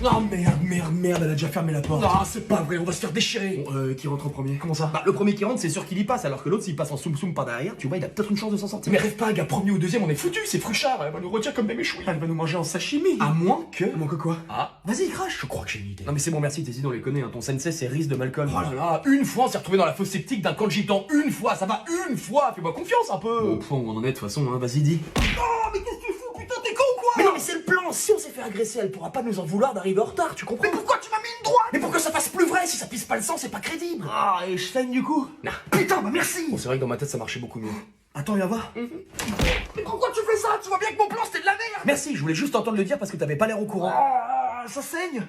Non, merde, elle a déjà fermé la porte. Non, c'est pas vrai, on va se faire déchirer. Bon, qui rentre en premier? Comment ça? Bah, le premier qui rentre, c'est sûr qu'il y passe, alors que l'autre, s'il passe en soum par derrière, tu vois, il a peut-être une chance de s'en sortir. Mais rêve pas, gars, premier ou deuxième, on est foutus, c'est Fruchard, elle va nous retirer comme des méchouilles. Elle va nous manger en sashimi. À moins que... À moins que quoi? Ah, Vas-y, crache. je crois que j'ai une idée. Non mais c'est bon, merci, tes idées on les connaît, hein. Ton sensei c'est Riz de Malcolm. Oh là là, une fois on s'est retrouvé dans la fosse septique d'un camp de gitans, une fois, ça va, une fois, fais-moi confiance un peu. Bon, au point où on en est de toute façon, hein, vas-y, dis. Oh, mais qu'est-ce que tu fous, putain, t'es con ou quoi? Mais non mais c'est le plan, si on s'est fait agresser, elle pourra pas nous en vouloir d'arriver en retard, tu comprends? Mais pourquoi tu m'as mis une droite? Mais pour que ça fasse plus vrai, si ça pisse pas le sang, c'est pas crédible. Ah, et je saigne du coup. Non. Putain, bah merci. Bon, c'est vrai que dans ma tête ça marchait beaucoup mieux. Attends, viens voir. Mais pourquoi tu fais ça? Tu vois bien que mon plan c'était de la merde. Merci, je voulais juste entendre le dire parce que t'avais pas l'air au courant. Ah, ça saigne.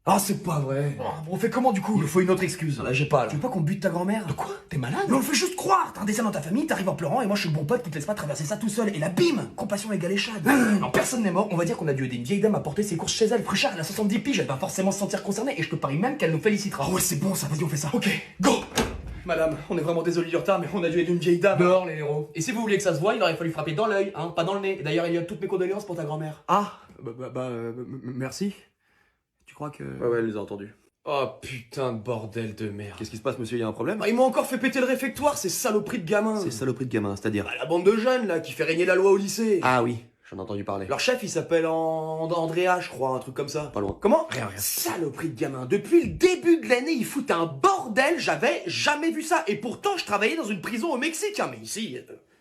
Ah, c'est pas vrai. Bon, on fait comment du coup? Il me faut une autre excuse. Là, j'ai pas, là. Tu veux pas qu'on bute ta grand-mère? De quoi? T'es malade? Mais on le fait juste croire. T'as un dessin dans ta famille, t'arrives en pleurant, et moi je suis le bon pote qui te laisse pas traverser ça tout seul. Et là, bim! Compassion égale échade. Non, personne n'est mort. On va dire qu'on a dû aider une vieille dame à porter ses courses chez elle. Fruchard, elle a 70 piges, elle va forcément se sentir concernée, et je te parie même qu'elle nous félicitera. Ah ouais, c'est bon ça, vas-y, on fait ça. Ok, go! Madame, on est vraiment désolé du retard, mais on a dû aider une vieille dame. Dehors les héros. Et si vous voulez que ça se voie, il aurait fallu frapper dans l'œil, hein, pas dans le nez. Et d'ailleurs, il y a toutes mes condoléances pour ta grand-mère. Ah, Merci. Tu crois que... Ouais, elle les a entendus. oh putain de bordel de merde. Qu'est-ce qui se passe, monsieur? Il y a un problème? Bah, ils m'ont encore fait péter le réfectoire, ces saloperies de gamins. C'est saloperie de gamin, c'est-à-dire. Bah, la bande de jeunes, là, qui fait régner la loi au lycée. Ah oui, j'en ai entendu parler. Leur chef, il s'appelle Andrea, je crois, un truc comme ça. Pas loin. Comment? Rien. Saloperie de gamin. Depuis le début de l'année, ils foutent un bordel, j'avais jamais vu ça. Et pourtant, je travaillais dans une prison au Mexique, hein, mais ici,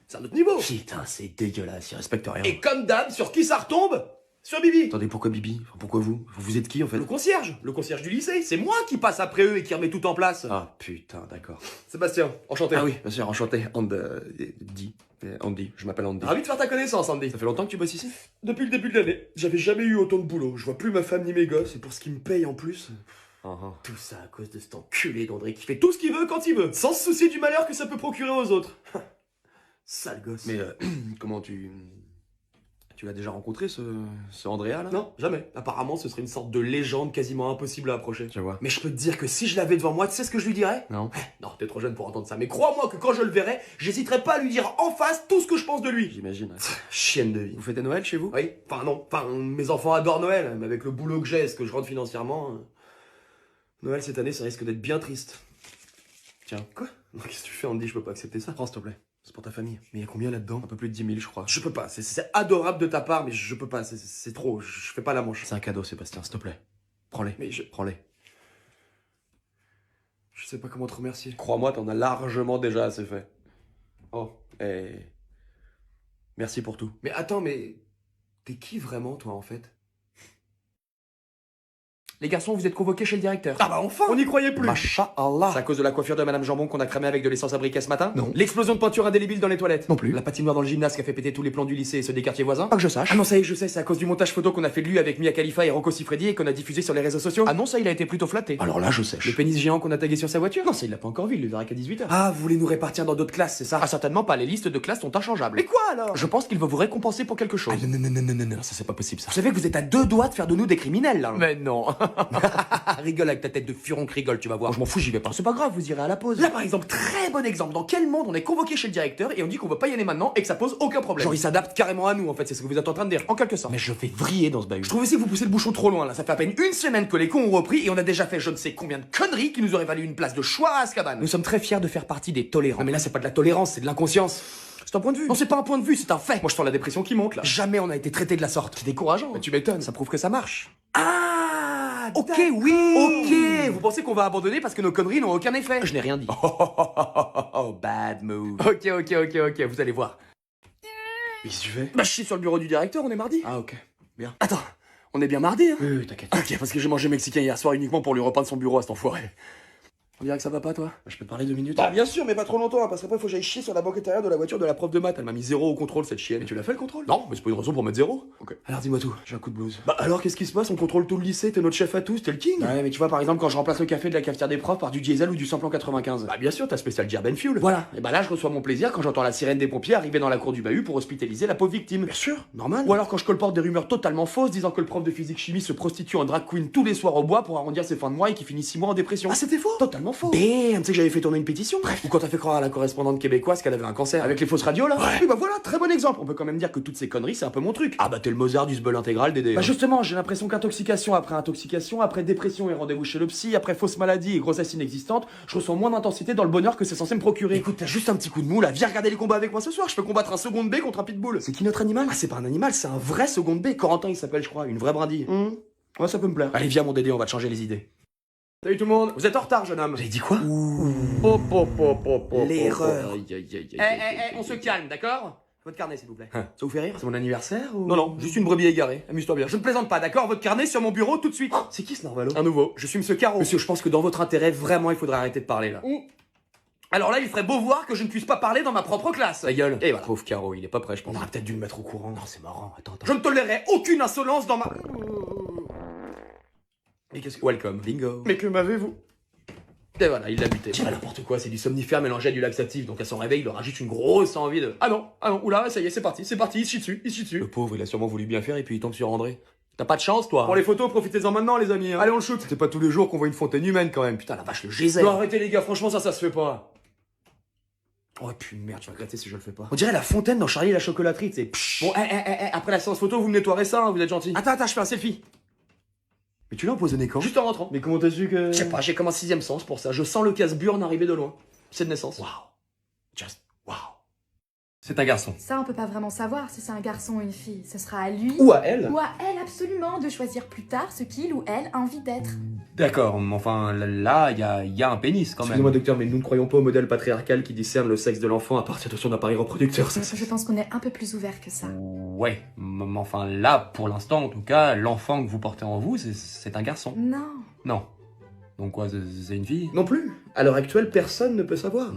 c'est un autre niveau. Putain, c'est dégueulasse, il respecte rien. Et comme d'hab, sur qui ça retombe? Sur Bibi. Attendez, pourquoi Bibi? Enfin, pourquoi vous? Vous êtes qui en fait? Le concierge du lycée. C'est moi qui passe après eux et qui remet tout en place. Ah putain, d'accord. Sébastien, enchanté. Ah oui, bien sûr, enchanté. Andy, je m'appelle Andy. Ravi de faire ta connaissance, Andy. Ça fait longtemps que tu bosses ici? Depuis le début de l'année, j'avais jamais eu autant de boulot. Je vois plus ma femme ni mes gosses, et pour ce qui me paye en plus. Tout ça à cause de cet enculé d'André qui fait tout ce qu'il veut quand il veut, sans se soucier du malheur que ça peut procurer aux autres. Sale gosse. Mais comment tu l'as déjà rencontré ce Andrea là? Non, jamais. Apparemment, ce serait une sorte de légende quasiment impossible à approcher. Je vois. Mais je peux te dire que si je l'avais devant moi, tu sais ce que je lui dirais? Non. Non, t'es trop jeune pour entendre ça, mais crois-moi que quand je le verrai, j'hésiterai pas à lui dire en face tout ce que je pense de lui. J'imagine. Ouais. Chienne de vie. Vous fêtez Noël chez vous? Oui, enfin non, enfin mes enfants adorent Noël, mais avec le boulot que j'ai, ce que je rentre financièrement, Noël cette année ça risque d'être bien triste. Tiens. Quoi? Qu'est-ce que tu fais Andy, je peux pas accepter ça. Prends s'il te plaît. C'est pour ta famille. Mais il y a combien là-dedans? Un peu plus de 10 000 je crois. Je peux pas, c'est adorable de ta part, mais je peux pas, c'est trop, je fais pas la manche. C'est un cadeau Sébastien, s'il te plaît. Prends-les. Mais Prends-les. je sais pas comment te remercier. Crois-moi, t'en as largement déjà assez fait. Oh, et... Merci pour tout. Mais attends, mais t'es qui vraiment toi en fait? Les garçons, vous êtes convoqués chez le directeur. Ah bah enfin. On n'y croyait plus. Masha'Allah. C'est à cause de la coiffure de Madame Jambon qu'on a cramé avec de l'essence à briquet ce matin? Non. L'explosion de peinture indélébile dans les toilettes? Non plus. La patinoire dans le gymnase qui a fait péter tous les plans du lycée et ceux des quartiers voisins? Pas que je sache. Ah non, ça y est, je sais, c'est à cause du montage photo qu'on a fait de lui avec Mia Khalifa et Rocco Siffredi et qu'on a diffusé sur les réseaux sociaux. Ah non, ça il a été plutôt flatté. Alors là, je sèche. Le pénis géant qu'on a tagué sur sa voiture? Non, ça il l'a pas encore vu, il le verra qu'à 18h. Ah, vous voulez nous répartir dans d'autres classes, c'est ça? Ah, certainement pas, les listes de classes sont inchangeables. Mais quoi alors? Je pense qu'il va vous récompenser pour quelque chose. Ah non, ça c'est pas possible ça. Vous savez que vous êtes à deux doigts de faire de nous des criminels là. Mais non. Rigole avec ta tête de furon qui rigole, tu vas voir. Moi, je m'en fous, j'y vais pas. C'est pas grave, vous irez à la pause. Là par exemple, très bon exemple. Dans quel monde on est convoqué chez le directeur et on dit qu'on veut pas y aller maintenant et que ça pose aucun problème? Genre il s'adapte carrément à nous en fait, c'est ce que vous êtes en train de dire. En quelque sorte. Mais je vais vriller dans ce bahut. Je trouve aussi que vous poussez le bouchon trop loin là. Ça fait à peine une semaine que les cons ont repris et on a déjà fait je ne sais combien de conneries qui nous auraient valu une place de choix à Azkaban. Nous sommes très fiers de faire partie des tolérants. Non, mais là c'est pas de la tolérance, c'est de l'inconscience. C'est un point de vue. Non, c'est pas un point de vue, c'est un fait. Moi je sens la dépression qui monte là. Jamais on a été traité de la sorte. C'est décourageant. Mais tu m'étonnes, ça prouve que ça marche. Ah, ok, oui. Ok, vous pensez qu'on va abandonner parce que nos conneries n'ont aucun effet? Je n'ai rien dit. Oh, bad move. Ok, vous allez voir. Qu'est-ce que tu fais? Bah je suis sur le bureau du directeur, on est mardi. Ah ok, bien. Attends, on est bien mardi hein? Oui, t'inquiète. Ok, parce que j'ai mangé mexicain hier soir uniquement pour lui repeindre son bureau à cet enfoiré. On dirait que ça va pas, toi? Je peux te parler 2 minutes? Bah bien sûr, mais pas trop longtemps, hein, parce qu'après faut que j'aille chier sur la banque intérieure de la voiture de la prof de maths. Elle m'a mis 0 au contrôle, cette chienne. Mais tu l'as fait le contrôle? Non, mais c'est pas une raison pour mettre 0. Ok. Alors dis-moi tout. J'ai un coup de blues. Bah alors qu'est-ce qui se passe? On contrôle tout le lycée, t'es notre chef à tous, t'es le king. Ouais, mais tu vois par exemple quand je remplace le café de la cafetière des profs par du diesel ou du samplon 95. Bah bien sûr, t'as spécial Gerben Fuel. Voilà, et bah là je reçois mon plaisir quand j'entends la sirène des pompiers arriver dans la cour du bahut pour hospitaliser la pauvre victime. Bien sûr, normal. Ou alors quand je colporte des rumeurs totalement fausses disant que le prof de physique chimie se prostitue en drag queen tous les soirs au bois pour arrondir ses fins de mois et qui finit 6 mois en dépression. Ah c'était faux? Totalement totalement faux. Bam, tu sais que j'avais fait tourner une pétition. Bref, ou quand t'as fait croire à la correspondante québécoise qu'elle avait un cancer. Avec les fausses radios là. Ouais. Oui, bah voilà, très bon exemple. On peut quand même dire que toutes ces conneries, c'est un peu mon truc. Ah bah t'es le Mozart du sbeul intégral d'aider. Bah justement, j'ai l'impression qu'intoxication après intoxication, après dépression et rendez-vous chez le psy, après fausse maladie et grossesse inexistante, je ressens moins d'intensité dans le bonheur que c'est censé me procurer. Écoute, t'as juste un petit coup de mou là, viens regarder les combats avec moi ce soir, je peux combattre un second B contre un pitbull. C'est qui notre animal? Ah, c'est pas un animal, c'est un vrai second B. Corentin il s'appelle, je crois, une vraie brindille. Ouais, ça peut me plaire. Allez, viens mon Dédé, on va te changer les idées. Salut tout le monde, vous êtes en retard, jeune homme. J'ai dit quoi? L'erreur. On se calme, d'accord? Votre carnet, s'il vous plaît. Ça vous fait rire? C'est mon anniversaire ou... Non, juste une brebis égarée. Amuse-toi bien. Je ne plaisante pas, d'accord? Votre carnet sur mon bureau tout de suite. C'est qui ce narvalo? Un nouveau. Je suis Monsieur Caro. Monsieur, je pense que dans votre intérêt, vraiment, il faudrait arrêter de parler là. Alors là, il ferait beau voir que je ne puisse pas parler dans ma propre classe. Ta gueule. Et voilà. Pauvre Caro, il est pas prêt, je pense. On aurait peut-être dû le mettre au courant. Non, c'est marrant. Attends. Je ne tolérerai aucune insolence dans ma... Mais qu'est-ce que... Welcome. Bingo. Mais que m'avez-vous? Et voilà, il l'a buté. C'est n'importe quoi, c'est du somnifère mélangé à du laxatif, donc à son réveil, il aura juste une grosse envie de... Ah non, oula, ça y est, c'est parti, il se chie dessus. Le pauvre, il a sûrement voulu bien faire et puis il tombe sur André. T'as pas de chance, toi. Pour les photos, profitez-en maintenant, les amis. Hein. Allez, on le shoot. C'est pas tous les jours qu'on voit une fontaine humaine, quand même. Putain, la vache, le geyser. Non, arrêtez, les gars, franchement, ça se fait pas. Oh, putain, merde, tu vas regretter si je le fais pas. On dirait la fontaine dans Charlie et la chocolaterie, tu sais. Bon, après la séance photo, vous me nettoierez ça, hein, vous êtes gentil. Attends, je fais un selfie. Mais tu l'as empoisonné quand? Juste en rentrant. Mais comment t'as su que... Je sais pas, j'ai comme un 6ème sens pour ça. Je sens le casse-burne arriver de loin. C'est de naissance. Waouh. Just waouh. C'est un garçon. Ça, on peut pas vraiment savoir si c'est un garçon ou une fille. Ce sera à lui. Ou à elle. Ou à elle, absolument, de choisir plus tard ce qu'il ou elle a envie d'être. D'accord, mais enfin, là, il y a un pénis quand même. Excusez-moi, docteur, mais nous ne croyons pas au modèle patriarcal qui discerne le sexe de l'enfant à partir de son appareil reproducteur. Je pense qu'on est un peu plus ouvert que ça. Ouais, mais enfin, là, pour l'instant, en tout cas, l'enfant que vous portez en vous, c'est un garçon. Non. Non. Donc quoi, c'est une fille? Non plus. À l'heure actuelle, personne ne peut savoir.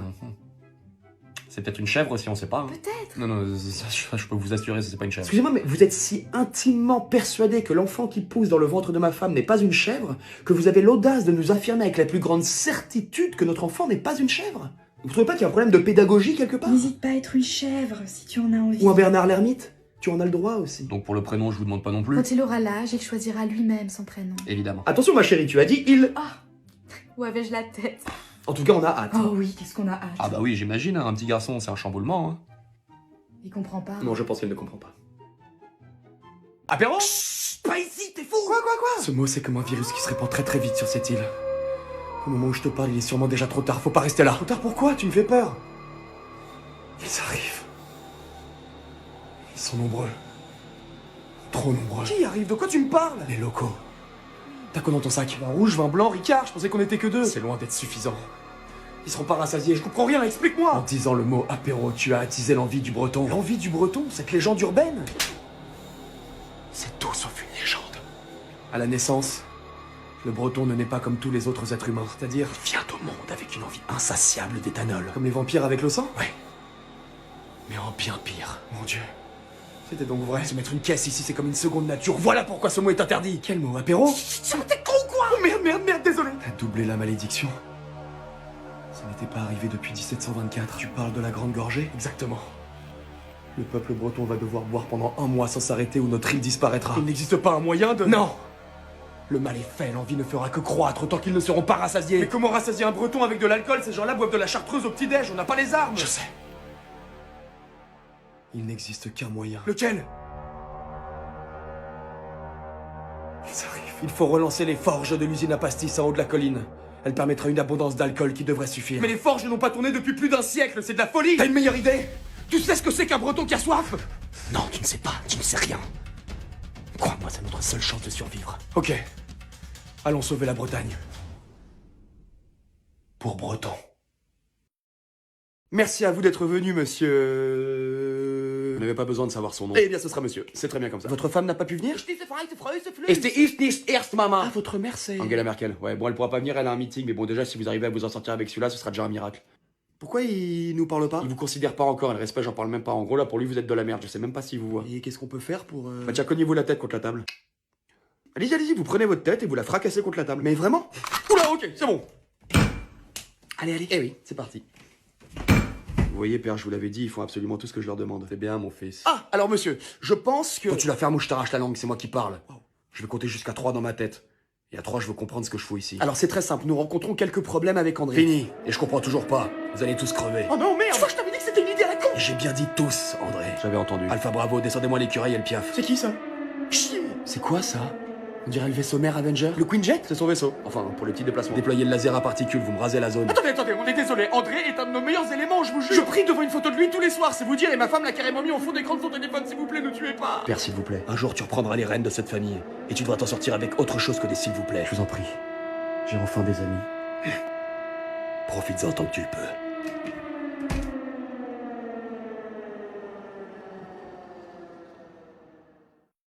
C'est peut-être une chèvre si on sait pas. Hein. Peut-être. Non, ça, je peux vous assurer, c'est pas une chèvre. Excusez-moi, mais vous êtes si intimement persuadé que l'enfant qui pousse dans le ventre de ma femme n'est pas une chèvre que vous avez l'audace de nous affirmer avec la plus grande certitude que notre enfant n'est pas une chèvre? Vous trouvez pas qu'il y a un problème de pédagogie quelque part? N'hésite pas à être une chèvre si tu en as envie. Ou un Bernard l'ermite? Tu en as le droit aussi. Donc pour le prénom, je vous demande pas non plus. Quand il aura l'âge, il choisira lui-même son prénom. Évidemment. Attention ma chérie, tu as dit il. Ah, où avais-je la tête? En tout cas, on a hâte. Oh oui, qu'est-ce qu'on a hâte. Ah bah oui, j'imagine, un petit garçon, c'est un chamboulement. Hein. Il comprend pas. Non, je pense qu'elle ne comprend pas. Apéro? Chut, pas ici, t'es fou. Quoi? Ce mot, c'est comme un virus qui se répand très très vite sur cette île. Au moment où je te parle, il est sûrement déjà trop tard, faut pas rester là. Trop tard pourquoi? Tu me fais peur. Ils arrivent. Ils sont nombreux. Trop nombreux. Qui arrive? De quoi tu me parles? Les locaux. T'as quoi dans ton sac? Vin rouge, vin blanc, Ricard, je pensais qu'on était que deux. C'est loin d'être suffisant. Ils seront pas rassasiés, je comprends rien, explique-moi. En disant le mot apéro, tu as attisé l'envie du breton. L'envie du breton? Cette légende urbaine? C'est tout sauf une légende. À la naissance, le breton ne naît pas comme tous les autres êtres humains. C'est-à-dire, il vient au monde avec une envie insatiable d'éthanol. Comme les vampires avec le sang? Ouais. Mais en bien pire. Mon Dieu. C'était donc vrai. Se mettre une caisse ici, c'est comme une seconde nature. Voilà pourquoi ce mot est interdit. Quel mot? Apéro? T'es con ou quoi? Oh merde, désolé. T'as doublé la malédiction. Ça n'était pas arrivé depuis 1724. Tu parles de la Grande Gorgée? Exactement. Le peuple breton va devoir boire pendant 1 mois sans s'arrêter ou notre île disparaîtra. Il n'existe pas un moyen de... Non! Le mal est fait, l'envie ne fera que croître tant qu'ils ne seront pas rassasiés. Mais comment rassasier un breton avec de l'alcool? Ces gens-là boivent de la chartreuse au petit-déj, on n'a pas les armes. Je sais. Il n'existe qu'un moyen. Lequel? Ils arrivent. Il faut relancer les forges de l'usine à pastis en haut de la colline. Elle permettra une abondance d'alcool qui devrait suffire. Mais les forges n'ont pas tourné depuis plus d'1 siècle, c'est de la folie. T'as une meilleure idée? Tu sais ce que c'est qu'un breton qui a soif? Non, tu ne sais pas, tu ne sais rien. Crois-moi, c'est notre seule chance de survivre. Ok. Allons sauver la Bretagne. Pour Breton. Merci à vous d'être venu, monsieur... Vous n'avez pas besoin de savoir son nom. Eh bien, ce sera monsieur. C'est très bien comme ça. Votre femme n'a pas pu venir? Ah, votre mère, c'est... Angela Merkel. Ouais, bon, elle pourra pas venir, elle a un meeting, mais bon, déjà, si vous arrivez à vous en sortir avec celui-là, ce sera déjà un miracle. Pourquoi il nous parle pas? Il vous considère pas encore, et le respect, j'en parle même pas. En gros, là, pour lui, vous êtes de la merde, je sais même pas s'il vous voit. Et qu'est-ce qu'on peut faire pour... Bah tiens, cognez-vous la tête contre la table. Allez-y, vous prenez votre tête et vous la fracassez contre la table. Mais vraiment? Oula, ok, c'est bon. Allez. Eh oui, c'est parti. Vous voyez, père, je vous l'avais dit, ils font absolument tout ce que je leur demande. C'est bien, mon fils. Ah, alors monsieur, je pense que... Quand tu la fermes ou je t'arrache la langue, c'est moi qui parle. Je vais compter jusqu'à 3 dans ma tête. Et à 3, je veux comprendre ce que je fous ici. Alors c'est très simple, nous rencontrons quelques problèmes avec André. Fini. Et je comprends toujours pas. Vous allez tous crever. Oh non, merde! Tu vois, je t'avais dit que c'était une idée à la con! Et j'ai bien dit tous, André. J'avais entendu. Alpha Bravo, descendez-moi l'écureuil et le piaf. C'est qui ça? Chier. C'est quoi ça? On dirait le vaisseau mère Avenger. Le Quinjet? C'est son vaisseau. Enfin, pour les petits déplacements. Déployez le laser à particules, vous me rasez la zone. Attendez, on est désolé. André est un de nos meilleurs éléments, je vous jure. Je prie devant une photo de lui tous les soirs, c'est vous dire, et ma femme l'a carrément mis en fond d'écran de son téléphone, s'il vous plaît, ne tuez pas. Père, s'il vous plaît. Un jour, tu reprendras les rênes de cette famille. Et tu devras t'en sortir avec autre chose que des s'il vous plaît. Je vous en prie. J'ai enfin des amis. Profites-en tant que tu le peux.